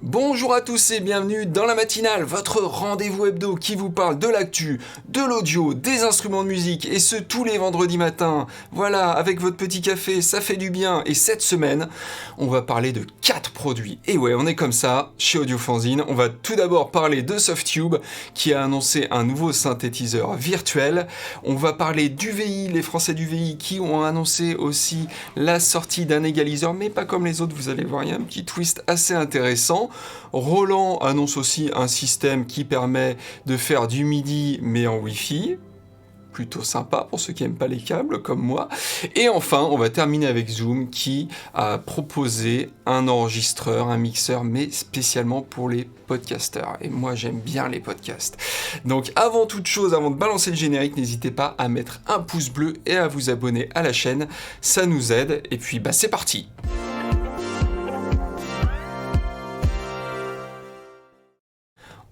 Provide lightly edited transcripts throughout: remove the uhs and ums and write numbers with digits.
Bonjour à tous et bienvenue dans la matinale, votre rendez-vous hebdo qui vous parle de l'actu, de l'audio, des instruments de musique et ce tous les vendredis matins. Voilà, avec votre petit café, ça fait du bien. Et cette semaine, on va parler de 4 produits. Et ouais, on est comme ça chez Audiofanzine. On va tout d'abord parler de Softube qui a annoncé un nouveau synthétiseur virtuel. On va parler d'UVI, les Français d'UVI qui ont annoncé aussi la sortie d'un égaliseur, mais pas comme les autres, vous allez voir, il y a un petit twist assez intéressant. Roland annonce aussi un système qui permet de faire du MIDI mais en Wi-Fi. Plutôt sympa pour ceux qui n'aiment pas les câbles comme moi. Et enfin, on va terminer avec Zoom qui a proposé un enregistreur, un mixeur, mais spécialement pour les podcasteurs. Et moi, j'aime bien les podcasts. Donc avant toute chose, avant de balancer le générique, n'hésitez pas à mettre un pouce bleu et à vous abonner à la chaîne. Ça nous aide. Et puis, c'est parti!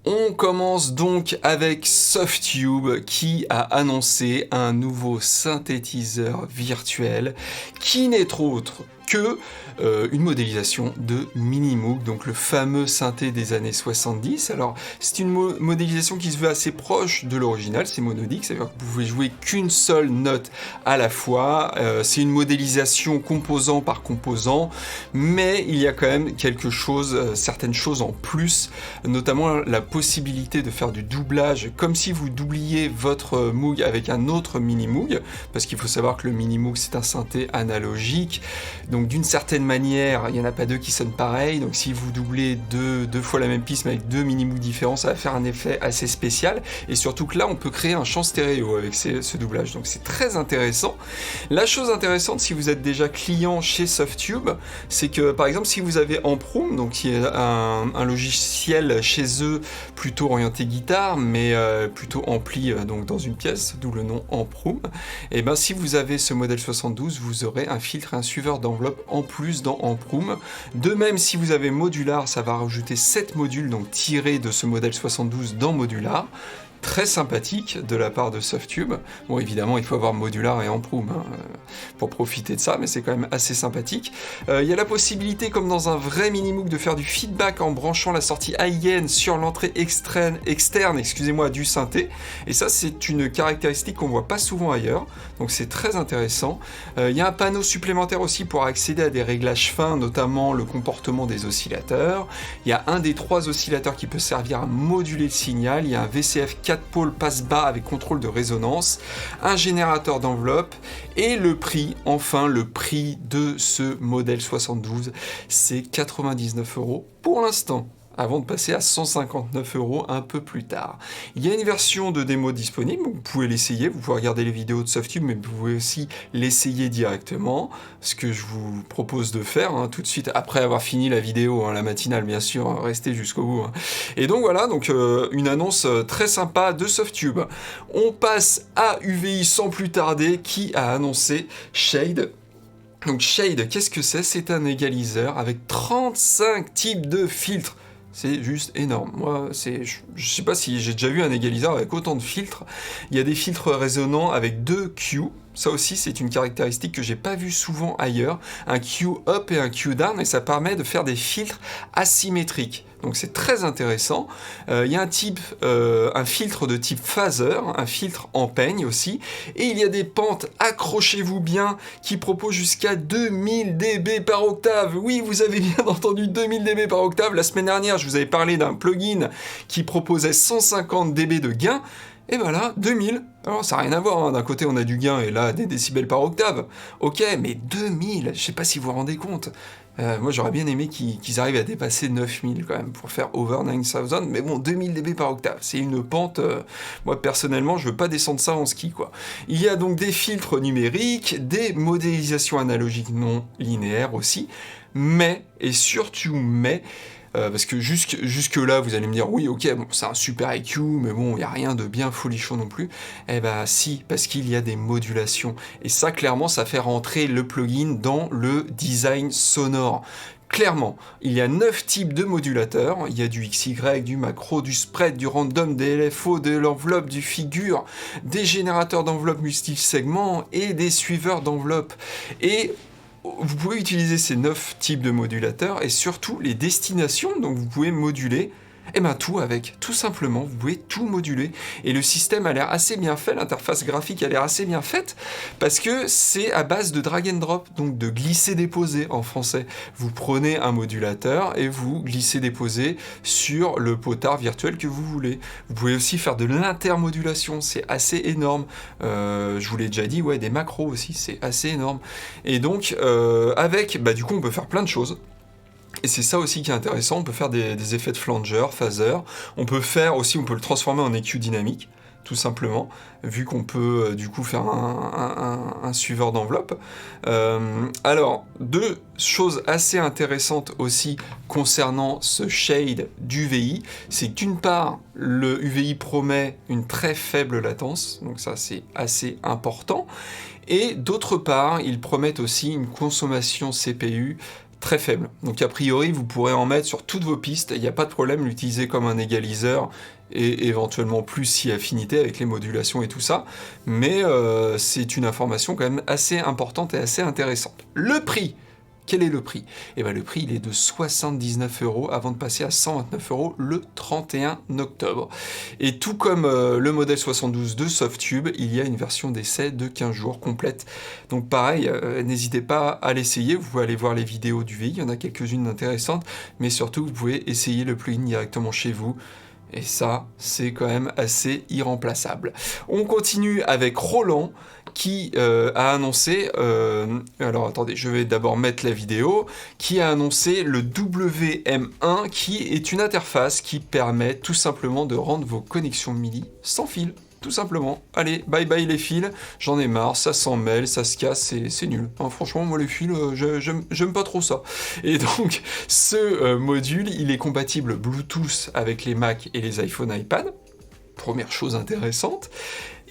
On commence donc avec Softube qui a annoncé un nouveau synthétiseur virtuel qui n'est autre que une modélisation de Minimoog, donc le fameux synthé des années 70. Alors c'est une modélisation qui se veut assez proche de l'original, c'est monodique, c'est-à-dire que vous pouvez jouer qu'une seule note à la fois, c'est une modélisation composant par composant, mais il y a quand même quelque chose, certaines choses en plus, notamment la possibilité de faire du doublage, comme si vous doubliez votre Moog avec un autre Minimoog, parce qu'il faut savoir que le Minimoog c'est un synthé analogique, donc d'une certaine manière, il n'y en a pas deux qui sonnent pareil, donc si vous doublez deux fois la même piste mais avec deux Minimoog différents, ça va faire un effet assez spécial, et surtout que là on peut créer un champ stéréo avec ce doublage, donc c'est très intéressant. La chose intéressante si vous êtes déjà client chez Softube, c'est que par exemple si vous avez Amprum, donc qui est un logiciel chez eux plutôt orienté guitare, mais plutôt ampli donc dans une pièce, d'où le nom Amprum, et ben si vous avez ce modèle 72, vous aurez un filtre et un suiveur d'enveloppe en plus dans Amprum. De même, si vous avez Modular, ça va rajouter 7 modules, donc tirés de ce modèle 72 dans Modular. Très sympathique de la part de Softube. Bon, évidemment, il faut avoir Modular et Amprum pour profiter de ça, mais c'est quand même assez sympathique. Il y a la possibilité, comme dans un vrai Minimoog, de faire du feedback en branchant la sortie AIN sur l'entrée externe, du synthé. Et ça, c'est une caractéristique qu'on voit pas souvent ailleurs, donc c'est très intéressant. Il y a un panneau supplémentaire aussi pour accéder à des réglages fins, notamment le comportement des oscillateurs. Il y a un des 3 oscillateurs qui peut servir à moduler le signal. Il y a un VCF 4 pôles passe-bas avec contrôle de résonance, un générateur d'enveloppe, et le prix, enfin le prix de ce modèle 72, c'est 99 € pour l'instant, avant de passer à 159 € un peu plus tard. Il y a une version de démo disponible, vous pouvez l'essayer, vous pouvez regarder les vidéos de Softube, mais vous pouvez aussi l'essayer directement, ce que je vous propose de faire tout de suite, après avoir fini la vidéo, la matinale bien sûr, restez jusqu'au bout. Et donc voilà, une annonce très sympa de Softube. On passe à UVI sans plus tarder, qui a annoncé Shade. Donc Shade, qu'est-ce que c'est ? C'est un égaliseur avec 35 types de filtres. C'est juste énorme. Moi, je sais pas si j'ai déjà vu un égaliseur avec autant de filtres. Il y a des filtres résonnants avec 2 Q. Ça aussi, c'est une caractéristique que j'ai pas vue souvent ailleurs. Un Q up et un Q down, et ça permet de faire des filtres asymétriques. Donc c'est très intéressant. Il y a un filtre de type phaser, un filtre en peigne aussi. Et il y a des pentes, accrochez-vous bien, qui proposent jusqu'à 2000 dB par octave. Oui, vous avez bien entendu, 2000 dB par octave. La semaine dernière, je vous avais parlé d'un plugin qui proposait 150 dB de gain. Et voilà, 2000. Alors ça n'a rien à voir, d'un côté on a du gain et là des décibels par octave. Ok, mais 2000, je sais pas si vous vous rendez compte. Moi j'aurais bien aimé qu'ils arrivent à dépasser 9000 quand même pour faire over 9000, mais bon, 2000 dB par octave, c'est une pente, moi personnellement je veux pas descendre ça en ski quoi. Il y a donc des filtres numériques, des modélisations analogiques non linéaires aussi, mais, et surtout mais, parce que jusque là vous allez me dire oui ok bon c'est un super IQ mais bon il n'y a rien de bien folichon non plus. Eh ben si, parce qu'il y a des modulations et ça clairement ça fait rentrer le plugin dans le design sonore. Clairement, il y a 9 types de modulateurs, il y a du XY, du macro, du spread, du random, des LFO, de l'enveloppe, du figure, des générateurs d'enveloppe multi-segments et des suiveurs d'enveloppe. Et vous pouvez utiliser ces 9 types de modulateurs et surtout les destinations, donc vous pouvez moduler tout avec, tout simplement, vous pouvez tout moduler. Et le système a l'air assez bien fait, l'interface graphique a l'air assez bien faite, parce que c'est à base de drag and drop, donc de glisser-déposer en français. Vous prenez un modulateur et vous glissez-déposez sur le potard virtuel que vous voulez. Vous pouvez aussi faire de l'intermodulation, c'est assez énorme. Je vous l'ai déjà dit, ouais, des macros aussi, c'est assez énorme. Et donc, du coup, on peut faire plein de choses. Et c'est ça aussi qui est intéressant, on peut faire des effets de flanger, phaser, on peut le transformer en EQ dynamique, tout simplement, vu qu'on peut du coup faire un suiveur d'enveloppe. Alors, deux choses assez intéressantes aussi concernant ce shade d'UVI, c'est que d'une part, le UVI promet une très faible latence, donc ça c'est assez important, et d'autre part, ils promettent aussi une consommation CPU très faible. Donc a priori, vous pourrez en mettre sur toutes vos pistes, il n'y a pas de problème, l'utiliser comme un égaliseur et éventuellement plus si affinité avec les modulations et tout ça, mais c'est une information quand même assez importante et assez intéressante. Le prix! Quel est le prix? Le prix, il est de 79 € avant de passer à 129 € le 31 octobre. Et tout comme le modèle 72 de Softube, il y a une version d'essai de 15 jours complète. Donc pareil, n'hésitez pas à l'essayer, vous pouvez aller voir les vidéos du VI, il y en a quelques-unes intéressantes, mais surtout vous pouvez essayer le plugin directement chez vous. Et ça, c'est quand même assez irremplaçable. On continue avec Roland, qui a annoncé, alors attendez, je vais d'abord mettre la vidéo, qui a annoncé le WM1, qui est une interface qui permet tout simplement de rendre vos connexions MIDI sans fil. Tout simplement. Allez, bye bye les fils, j'en ai marre, ça s'en mêle, ça se casse, c'est nul. Hein, franchement, moi les fils, j'aime pas trop ça. Et donc, ce module, il est compatible Bluetooth avec les Mac et les iPhone, iPad. Première chose intéressante.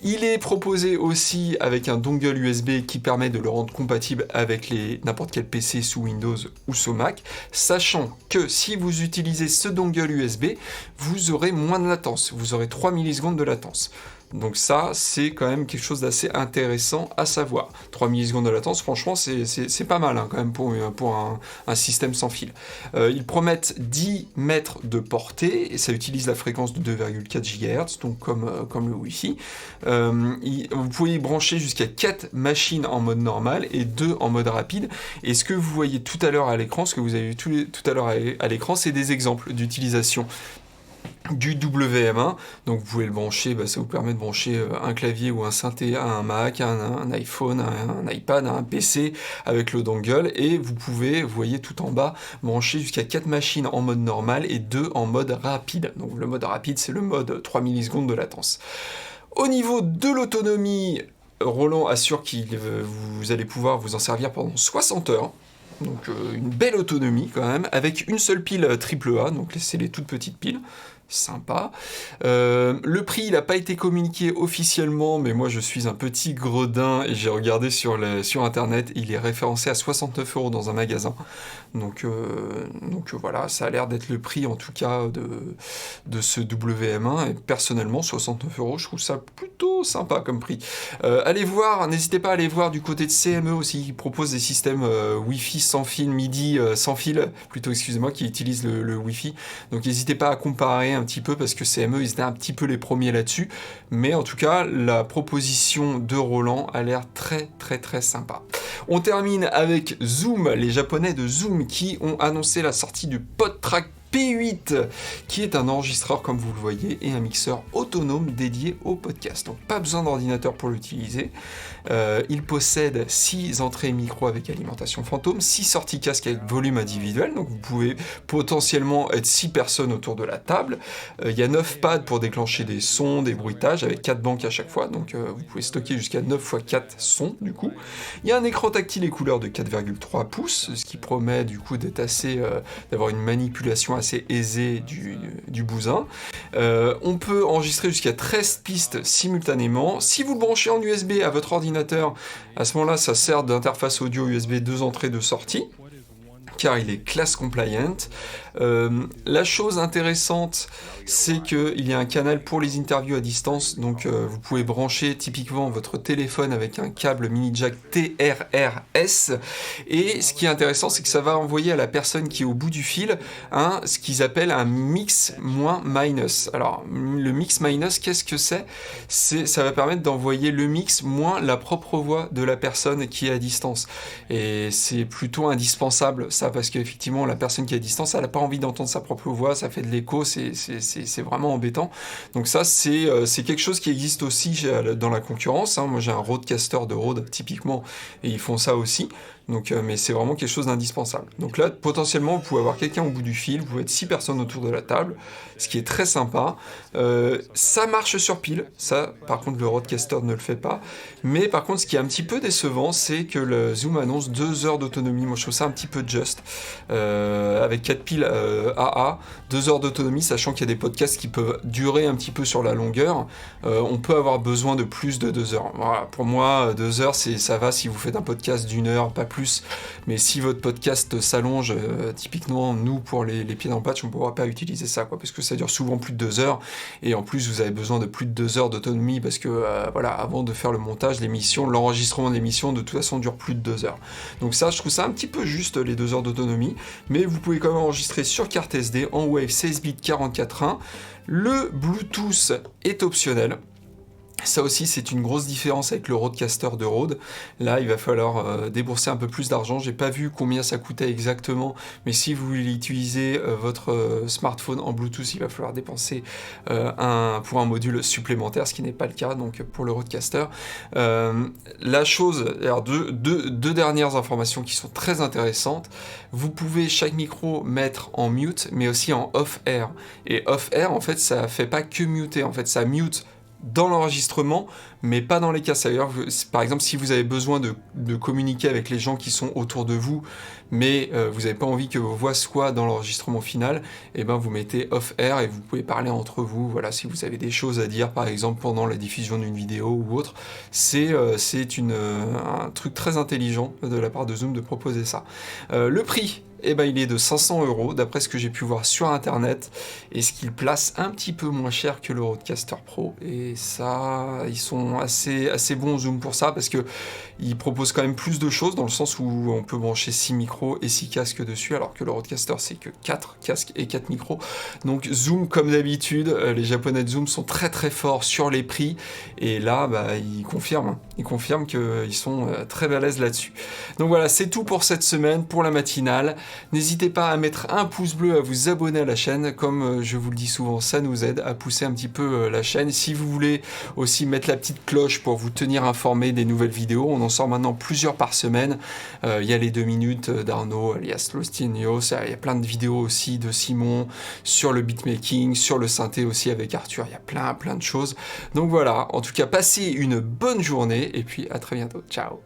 Il est proposé aussi avec un dongle USB qui permet de le rendre compatible avec n'importe quel PC sous Windows ou sous Mac, sachant que si vous utilisez ce dongle USB, vous aurez moins de latence, vous aurez 3 millisecondes de latence. Donc ça, c'est quand même quelque chose d'assez intéressant à savoir. 3 millisecondes de latence, franchement, c'est pas mal quand même pour un système sans fil. Ils promettent 10 mètres de portée, et ça utilise la fréquence de 2,4 GHz, donc comme le Wi-Fi. Vous pouvez y brancher jusqu'à 4 machines en mode normal et 2 en mode rapide. Et ce que vous voyez tout à l'heure à l'écran, ce que vous avez vu tout à l'heure à l'écran, c'est des exemples d'utilisation du WM1, donc vous pouvez le brancher, ça vous permet de brancher un clavier ou un synthé à un Mac, un iPhone, un iPad, un PC avec le dongle, et vous pouvez, vous voyez tout en bas, brancher jusqu'à 4 machines en mode normal et 2 en mode rapide. Donc le mode rapide, c'est le mode 3 millisecondes de latence. Au niveau de l'autonomie, Roland assure que vous allez pouvoir vous en servir pendant 60 heures. Donc une belle autonomie quand même, avec une seule pile AAA, donc c'est les toutes petites piles. Sympa. Le prix, il n'a pas été communiqué officiellement, mais moi je suis un petit gredin et j'ai regardé sur internet, il est référencé à 69 € dans un magasin. Donc voilà, ça a l'air d'être le prix en tout cas de ce WM1, et personnellement 69 €, je trouve ça plutôt sympa comme prix. Allez voir, n'hésitez pas à aller voir du côté de CME aussi, qui propose des systèmes Wi-Fi sans fil, MIDI sans fil, plutôt excusez-moi, qui utilisent le Wi-Fi. Donc n'hésitez pas à comparer un petit peu, parce que CME, ils étaient un petit peu les premiers là-dessus, mais en tout cas, la proposition de Roland a l'air très très très sympa. On termine avec Zoom, les japonais de Zoom, qui ont annoncé la sortie du PodTrack P8, qui est un enregistreur comme vous le voyez, et un mixeur autonome dédié au podcast. Donc pas besoin d'ordinateur pour l'utiliser. Il possède 6 entrées micro avec alimentation fantôme, 6 sorties casque avec volume individuel, donc vous pouvez potentiellement être 6 personnes autour de la table. Il y a 9 pads pour déclencher des sons, des bruitages, avec 4 banques à chaque fois, donc vous pouvez stocker jusqu'à 9 x 4 sons du coup. Il y a un écran tactile et couleur de 4,3 pouces, ce qui promet du coup d'être d'avoir une manipulation assez aisée du bousin. On peut enregistrer jusqu'à 13 pistes simultanément. Si vous le branchez en USB à votre ordinateur, à ce moment-là, ça sert d'interface audio USB 2 entrées, 2 sorties, car il est class compliant. La chose intéressante, c'est qu'il y a un canal pour les interviews à distance, donc vous pouvez brancher typiquement votre téléphone avec un câble mini jack TRRS, et ce qui est intéressant, c'est que ça va envoyer à la personne qui est au bout du fil ce qu'ils appellent un mix-minus. Alors, le mix-minus, qu'est-ce que c'est? Ça va permettre d'envoyer le mix moins la propre voix de la personne qui est à distance. Et c'est plutôt indispensable, ça, parce qu'effectivement, la personne qui est à distance, elle n'a pas envie d'entendre sa propre voix, ça fait de l'écho, c'est vraiment embêtant. Donc ça, c'est quelque chose qui existe aussi dans la concurrence. Moi, j'ai un Rodecaster de Rode, typiquement, et ils font ça aussi. Donc, mais c'est vraiment quelque chose d'indispensable. Donc là, potentiellement, vous pouvez avoir quelqu'un au bout du fil, vous pouvez être 6 personnes autour de la table, ce qui est très sympa. Ça marche sur pile, ça, par contre, le Rodecaster ne le fait pas. Mais par contre, ce qui est un petit peu décevant, c'est que le Zoom annonce 2 heures d'autonomie. Moi, je trouve ça un petit peu juste. Avec 4 piles AA, 2 heures d'autonomie, sachant qu'il y a des podcasts qui peuvent durer un petit peu sur la longueur. On peut avoir besoin de plus de 2 heures. Voilà, pour moi, 2 heures, ça va si vous faites un podcast d'1 heure, pas plus. Mais si votre podcast s'allonge, typiquement, nous, pour les pieds dans le patch, on ne pourra pas utiliser ça, quoi, parce que ça dure souvent plus de 2 heures. Et en plus, vous avez besoin de plus de 2 heures d'autonomie, parce que, voilà, avant de faire le montage, l'enregistrement de l'émission, de toute façon, dure plus de 2 heures. Donc ça, je trouve ça un petit peu juste, les 2 heures d'autonomie. Mais vous pouvez quand même enregistrer sur carte SD, en Wave 16 bits 44.1. Le Bluetooth est optionnel. Ça aussi, c'est une grosse différence avec le Rodecaster de Rode. Là, il va falloir débourser un peu plus d'argent. J'ai pas vu combien ça coûtait exactement, mais si vous voulez utiliser votre smartphone en Bluetooth, il va falloir dépenser pour un module supplémentaire, ce qui n'est pas le cas donc pour le Rodecaster. La chose, alors deux dernières informations qui sont très intéressantes. Vous pouvez chaque micro mettre en mute, mais aussi en off-air. Et off-air, en fait, ça fait pas que muter. En fait, ça mute dans l'enregistrement, mais pas dans les casques. Par exemple, si vous avez besoin de communiquer avec les gens qui sont autour de vous, mais vous n'avez pas envie que vos voix soient dans l'enregistrement final, et ben vous mettez off-air et vous pouvez parler entre vous. Voilà, si vous avez des choses à dire, par exemple pendant la diffusion d'une vidéo ou autre, c'est un truc très intelligent de la part de Zoom de proposer ça. Le prix, il est de 500 €, d'après ce que j'ai pu voir sur internet, et ce qu'il place un petit peu moins cher que le Rodecaster Pro. Et ça, ils sont assez bons Zoom pour ça, parce que ils proposent quand même plus de choses, dans le sens où on peut brancher 6 micros et 6 casques dessus, alors que le Rodecaster, c'est que 4 casques et 4 micros. Donc Zoom, comme d'habitude, les Japonais de Zoom sont très très forts sur les prix, et là, ils confirment qu'ils sont très balèzes là-dessus. Donc voilà, c'est tout pour cette semaine, pour la matinale. N'hésitez pas à mettre un pouce bleu, à vous abonner à la chaîne, comme je vous le dis souvent, ça nous aide à pousser un petit peu la chaîne. Si vous voulez aussi mettre la petite cloche pour vous tenir informé des nouvelles vidéos, on en sort maintenant plusieurs par semaine. Il y a les 2 minutes d'Arnaud, alias Lostinho, il y a plein de vidéos aussi de Simon, sur le beatmaking, sur le synthé aussi avec Arthur, il y a plein de choses. Donc voilà, en tout cas, passez une bonne journée, et puis à très bientôt, ciao.